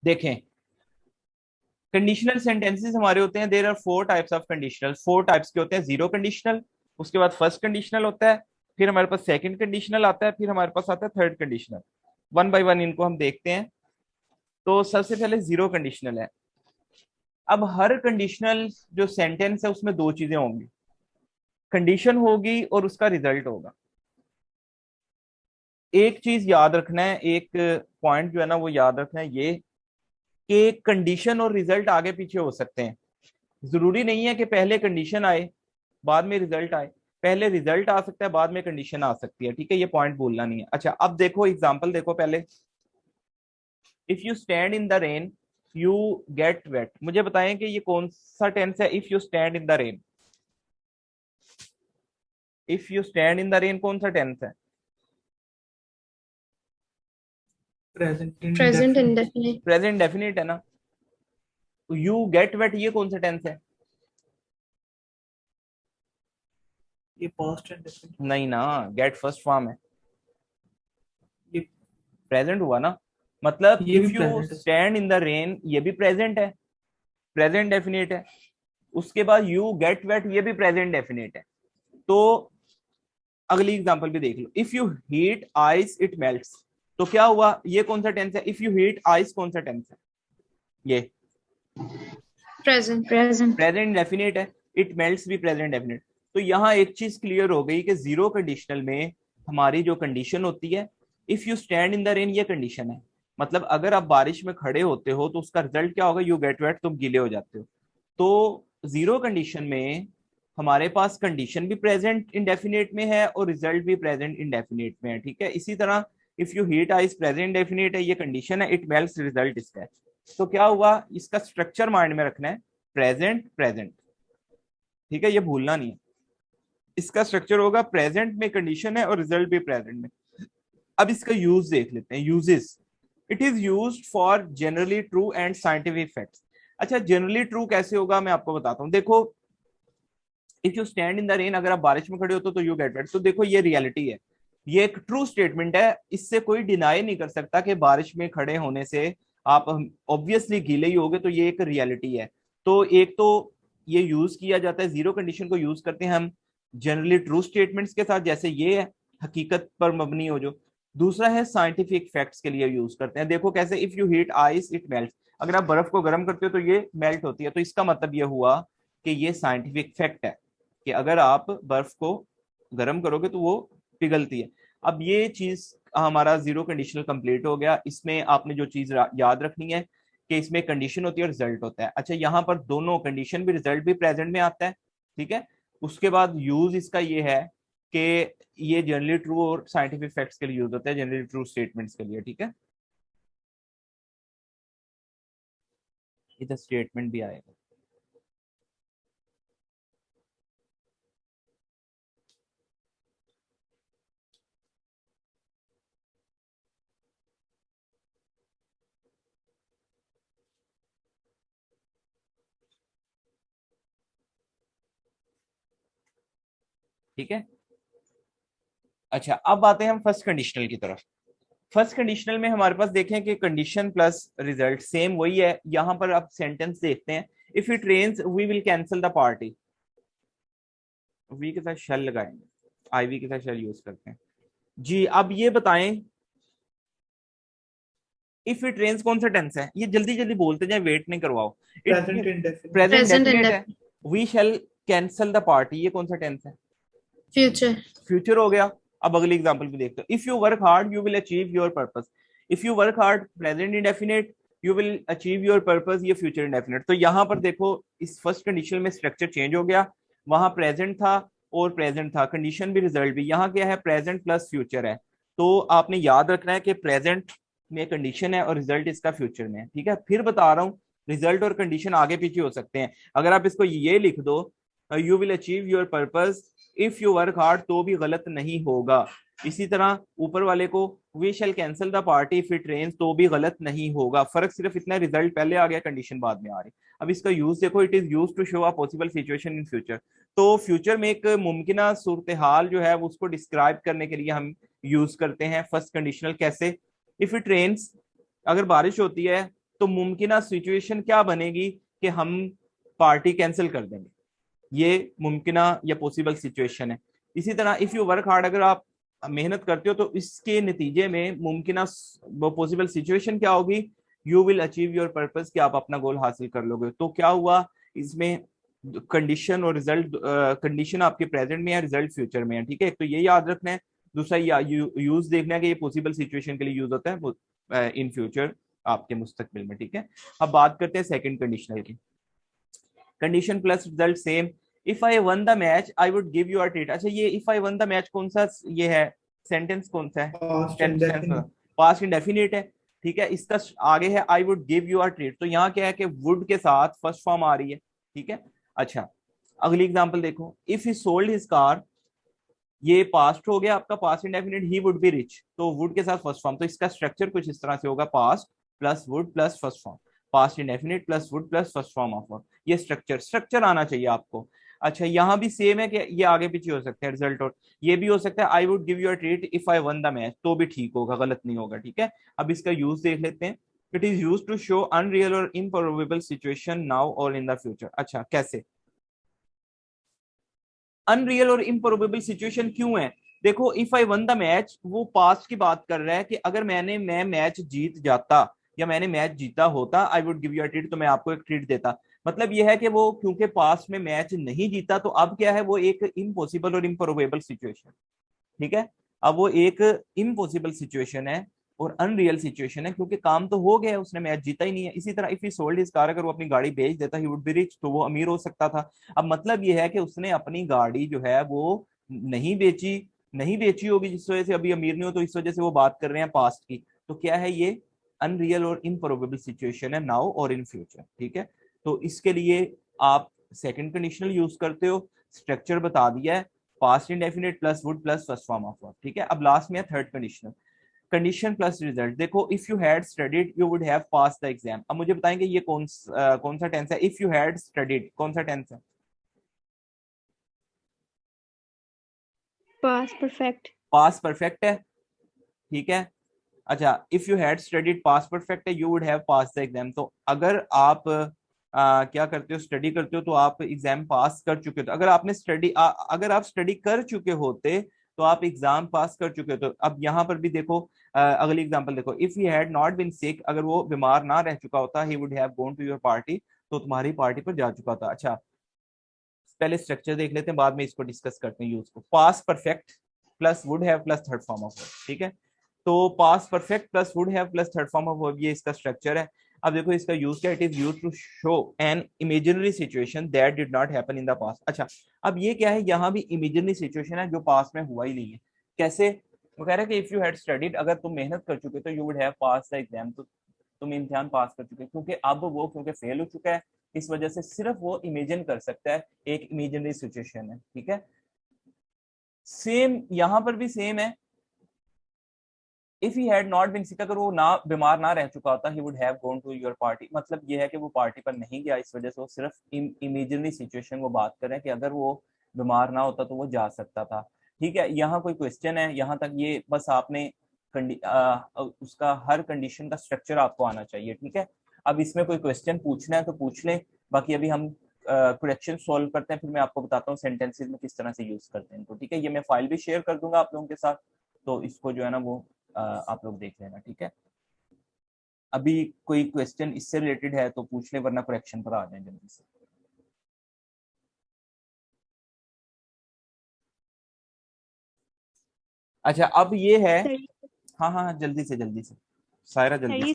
देखें, conditional sentences हमारे होते हैं, there are 4 types of conditional. 4 types के होते हैं। जीरो कंडीशनल, उसके बाद फर्स्ट कंडीशनल होता है, फिर हमारे पास सेकंड कंडीशनल आता है, फिर हमारे पास आता है third conditional. One by one इनको हम देखते हैं। तो सबसे पहले जीरो कंडीशनल है। अब हर कंडीशनल जो सेंटेंस है उसमें दो चीजें होंगी, कंडीशन होगी और उसका रिजल्ट होगा। एक चीज याद रखना है, एक पॉइंट जो है ना वो याद रखना है, ये कि कंडीशन और रिजल्ट आगे पीछे हो सकते हैं। जरूरी नहीं है कि पहले कंडीशन आए बाद में रिजल्ट आए, पहले रिजल्ट आ सकता है बाद में कंडीशन आ सकती है। ठीक है, ये पॉइंट भूलना नहीं है। अच्छा, अब देखो एग्जांपल देखो पहले। If you stand in the rain you get wet. मुझे बताएं कि ये कौन सा टेंस है। If you stand in the rain, if you stand in the rain कौन सा टेंस है? Present present indefinite. Indefinite. Present definite है ना। यू गेट वेट ये कौन सा टेंस है? ये पास्ट इंडेफिनिट। नहीं ना, गेट फर्स्ट फॉर्म है, ये प्रेजेंट हुआ ना। मतलब ये भी इफ यू प्रेजेंट है। स्टैंड इन द रेन ये भी प्रेजेंट है, प्रेजेंट डेफिनेट है। उसके बाद यू गेट वेट ये भी प्रेजेंट डेफिनेट है। तो अगली एग्जांपल भी देख लो। If you heat ice it melts, तो क्या हुआ? ये कौन सा टेंस है? इफ यू हीट आइस कौन सा टेंस है? ये प्रेजेंट। प्रेजेंट। प्रेजेंट डेफिनेट है। इट मेल्ट्स भी प्रेजेंट डेफिनेट। तो यहाँ एक चीज क्लियर हो गई कि जीरो कंडीशनल में हमारी जो कंडीशन होती है, if you stand in the rain ये कंडीशन है। मतलब अगर आप बारिश में खड़े होते हो तो उसका रिजल्ट क्या होगा? यू गेट वेट, तुम गीले हो जाते हो। तो जीरो कंडीशन में हमारे पास कंडीशन भी प्रेजेंट इंडेफिनेट में है और रिजल्ट भी प्रेजेंट इंडेफिनेट में है। ठीक है, इसी तरह if you heat ice present definite है, ये कंडीशन है, इट मेल्ट्स रिजल्ट इसका है। तो क्या हुआ? इसका स्ट्रक्चर माइंड में रखना है, प्रेजेंट प्रेजेंट। ठीक है, ये भूलना नहीं है। इसका स्ट्रक्चर होगा प्रेजेंट में कंडीशन है और रिजल्ट भी प्रेजेंट में। अब इसका यूज देख लेते हैं। Uses, it is used for generally true and scientific facts. अच्छा, जनरली ट्रू कैसे होगा मैं आपको बताता हूँ। देखो, if you stand in the rain, अगर आप बारिश में खड़े हो तो यू गेट वेट। तो देखो ये रियलिटी है, ये एक ट्रू स्टेटमेंट है। इससे कोई डिनाई नहीं कर सकता कि बारिश में खड़े होने से आप ऑब्वियसली गीले ही होगे। तो ये एक रियलिटी है। तो एक तो ये यूज किया जाता है, जीरो कंडीशन को यूज करते हैं हम जनरली ट्रू स्टेटमेंट्स के साथ, जैसे ये है हकीकत पर मबनी हो जो। दूसरा है साइंटिफिक फैक्ट्स के लिए यूज करते हैं। देखो कैसे, if you heat ice it melt. अगर आप बर्फ को गर्म करते हो तो ये मेल्ट होती है। तो इसका मतलब ये हुआ कि ये साइंटिफिक फैक्ट है कि अगर आप बर्फ को गर्म करोगे तो वो पिघलती है। अब ये चीज हमारा जीरो कंडीशनल कंप्लीट हो गया। इसमें आपने जो चीज याद रखनी है कि इसमें कंडीशन होती है और रिजल्ट होता है। अच्छा, यहाँ पर दोनों कंडीशन भी रिजल्ट भी प्रेजेंट में आता है। ठीक है, उसके बाद यूज इसका ये है कि ये जनरली ट्रू और साइंटिफिक फैक्ट्स के लिए यूज होता है, जनरली ट्रू स्टेटमेंट्स के लिए। ठीक है, इधर स्टेटमेंट भी आएगा। ठीक है, अच्छा अब आते हैं हम फर्स्ट कंडीशनल की तरफ। फर्स्ट कंडीशनल में हमारे पास देखें कि कंडीशन प्लस रिजल्ट सेम वही है। यहां पर आप सेंटेंस देखते हैं, if it rains we will cancel the party. We के साथ शेल लगाएंगे, आई वी के साथ शेल यूज करते हैं जी। अब ये बताएं, इफ इट रेन्स कौन सा टेंस है? ये जल्दी जल्दी बोलते जाए, वेट नहीं करवाओ। It present indefinite. Present present definite है। Indefinite. We shall cancel the party ये कौन सा टेंस है? फ्यूचर। फ्यूचर हो गया। अब अगली एग्जांपल भी देखते हो। If you work hard you will achieve your purpose. If you work hard present indefinite, you will achieve your purpose ये फ्यूचर इंडेफिनेट। तो यहाँ पर देखो इस फर्स्ट कंडीशन में स्ट्रक्चर चेंज हो गया। वहां प्रेजेंट था और प्रेजेंट था, कंडीशन भी रिजल्ट भी। यहाँ क्या है? प्रेजेंट प्लस फ्यूचर है। तो आपने याद रखना है कि प्रेजेंट में कंडीशन है और रिजल्ट इसका फ्यूचर में है। ठीक है, फिर बता रहा हूँ, रिजल्ट और कंडीशन आगे पीछे हो सकते हैं। अगर आप इसको ये लिख दो, you will achieve your purpose if you work hard, तो भी गलत नहीं होगा। इसी तरह ऊपर वाले को we shall cancel the party if it rains, तो भी गलत नहीं होगा। फर्क सिर्फ इतना, रिजल्ट पहले आ गया, कंडीशन बाद में आ रही। अब इसका यूज देखो, it is use to show a possible situation in future. तो फ्यूचर में एक मुमकिन सूरत हाल जो है उसको डिस्क्राइब करने के लिए हम यूज करते हैं फर्स्ट कंडीशनल। कैसे? इफ इट रेन्स, अगर बारिश होती है तो मुमकिना सिचुएशन क्या बनेगी कि हम पार्टी कैंसिल कर देंगे, ये मुमकिना या पॉसिबल सिचुएशन है। इसी तरह इफ यू वर्क हार्ड, अगर आप मेहनत करते हो तो इसके नतीजे में मुमकिना पॉसिबल सिचुएशन क्या होगी, you will achieve your purpose, कि आप अपना गोल हासिल कर लोगे। तो क्या हुआ इसमें, कंडीशन और रिजल्ट, कंडीशन आपके प्रेजेंट में है, रिजल्ट फ्यूचर में है, ठीक है। तो ये याद रखना है। दूसरा यूज देखना है कि ये पॉसिबल सिचुएशन के लिए यूज होता है इन फ्यूचर आपके मुस्तकबिल में, ठीक है। अब बात करते हैं सेकंड कंडीशनल की। Condition plus result same. If I won the match I would give you a treat. अच्छा, ये if I won the match कौन सा ये है, सेंटेंस कौन सा है, past tense, indefinite. Past indefinite है, ठीक है। इसका आगे है I would give you a treat, तो यहाँ क्या है कि वुड के साथ फर्स्ट फॉर्म आ रही है, ठीक है। अच्छा, अगली एग्जांपल देखो, if he sold his car, ये पास्ट हो गया आपका, past indefinite, he would be rich, तो वुड के साथ फर्स्ट फॉर्म, तो इसका स्ट्रक्चर कुछ इस तरह से होगा, past plus would plus first form, past indefinite plus would plus first form of verb, ये स्ट्रक्चर आना चाहिए आपको। अच्छा, यहाँ भी सेम है कि ये आगे पीछे हो सकता है रिजल्ट, और ये भी हो सकता है I would give you a treat if I won the match, तो भी ठीक होगा, गलत नहीं होगा, ठीक है। अब इसका यूज देख लेते हैं। It is use to show unreal और इम्प्रोबेबल सिचुएशन नाउ और इन द फ्यूचर। अच्छा, कैसे अनरियल और इम्प्रोबेबल सिचुएशन क्यों है, देखो if I won the match, वो पास्ट की बात कर रहा है कि अगर मैं मैच जीत जाता या मैंने मैच जीता होता, आई would give you a treat, तो मैं आपको एक ट्रीट देता। मतलब यह है कि वो क्योंकि पास्ट में मैच नहीं जीता, तो अब क्या है, वो एक इम्पॉसिबल और इम्प्रोबेबल सिचुएशन, ठीक है। अब वो एक इम्पॉसिबल सिचुएशन है और अनरियल सिचुएशन है, क्योंकि काम तो हो गया, उसने मैच जीता ही नहीं है। इसी तरह if he sold his car, अगर वो अपनी गाड़ी बेच देता, ही वुड बी रिच, तो वो अमीर हो सकता था। अब मतलब ये है कि उसने अपनी गाड़ी जो है वो नहीं बेची होगी, जिस वजह से अभी अमीर नहीं हो, तो इस वजह से वो बात कर रहे हैं पास्ट की। तो क्या है ये, अनरियल और इम्प्रोबेबल सिचुएशन है नाउ और इन फ्यूचर, ठीक है। तो इसके लिए आप सेकंड कंडीशनल यूज करते हो, स्ट्रक्चर बता दिया है, past indefinite plus would plus first form of verb, ठीक है। अब लास्ट में है third conditional, condition plus result. देखो if you had studied you would have pass the exam. अब मुझे बताएंगे ये कौन सा टेंस है, इफ यू हैड स्टडीड कौन सा टेंस है, पास्ट परफेक्ट। पास परफेक्ट है, ठीक है। अच्छा, if you had studied past perfect है, you would have pass the exam. तो अगर आप क्या करते हो, स्टडी करते हो, तो आप एग्जाम पास कर चुके हो। तो अगर आपने अगर आप स्टडी कर चुके होते तो आप एग्जाम पास कर चुके हो। तो अब यहाँ पर भी देखो, अगली एग्जांपल देखो, if he had not been sick, अगर वो बीमार ना रह चुका होता, he would have gone to your party, तो तुम्हारी पार्टी पर जा चुका था। अच्छा, पहले स्ट्रक्चर देख लेते हैं, बाद में इसको डिस्कस करते हैं यूज को। Past perfect plus would have plus third form of verb, ठीक है। तो past perfect plus would have plus third form of verb, ये इसका स्ट्रक्चर है। अब देखो इसका यूज क्या, it is use to show an imaginary situation that did not happen in the past. अच्छा, अब ये क्या है, यहाँ भी इमेजिनरी सिचुएशन है जो पास्ट में हुआ ही नहीं है। कैसे, वो कह रहा है कि इफ यू हैड स्टडीड, अगर तुम मेहनत कर चुके तो you would have pass the exam, तो तुम इम्तिहान पास कर चुके, क्योंकि अब वो क्योंकि फेल हो चुका है, इस वजह से सिर्फ वो इमेजिन कर सकता है, एक इमेजिनरी सिचुएशन है, ठीक है। सेम यहां पर भी सेम है, if he had not been sick, अगर वो ना बीमार ना रह चुका होता, he would have gone to your party. मतलब ये है कि वो पार्टी पर नहीं गया, इस वजह से वो सिर्फ इमेजिनरी सिचुएशन वो बात कर रहे हैं कि अगर वो बीमार ना होता तो वो जा सकता था, ठीक है। यहाँ कोई क्वेश्चन है यहाँ तक, ये बस आपने उसका हर कंडीशन का स्ट्रक्चर आपको आना चाहिए, ठीक है। अब इसमें कोई क्वेश्चन पूछना है तो पूछ लें, बाकी अभी हम क्वेश्चन सॉल्व करते हैं, फिर मैं आपको बताता हूँ सेंटेंसेस में किस तरह से यूज करते हैं, तो ठीक है। ये मैं फाइल भी शेयर कर दूंगा आप लोगों के साथ, तो इसको जो है ना वो आप लोग देख लेना, ठीक है। अभी कोई क्वेश्चन इससे रिलेटेड है तो पूछ ले, वरना करेक्शन पर आ जाए जल्दी से। अच्छा, अब ये है, हाँ हाँ जल्दी से सायरा जल्दी से।